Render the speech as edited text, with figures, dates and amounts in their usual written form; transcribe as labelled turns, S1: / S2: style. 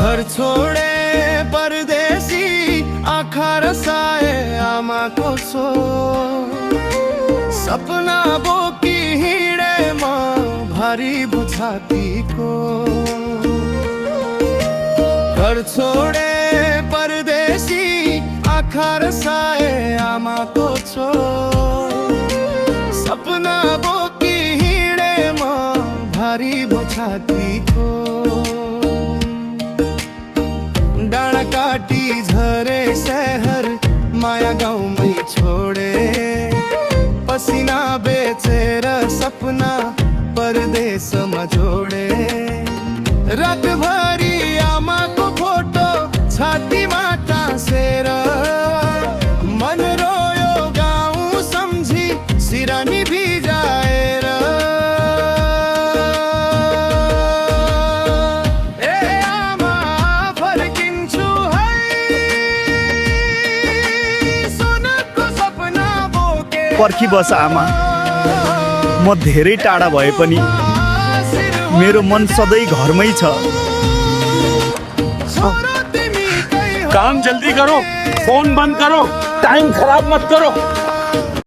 S1: घर छोडे परदेशी आँखा रसाए आमाको सो सपना बोकी हिँडेमा भारी बुझातीको घर छोडे परदेशी आँखा रसाए आमाको छो सपना बोकी हिँडेमा भारी बुझातीको डाँडा काटी झरे शहर माया गाउँमै छोडे पसिना बेचेर सपना परदेशमा जोडे रातभरि आमाको फोटो छातीमा टाँसेर मन रोयो गाउँ सम्झी सिरानी भिजाएर
S2: पर्खी बस आमा म धेरै टाढा भए पनि मेरो मन सधैँ घरमै छ।
S3: काम जल्दी करो, फोन बंद करो, टाइम खराब मत करो।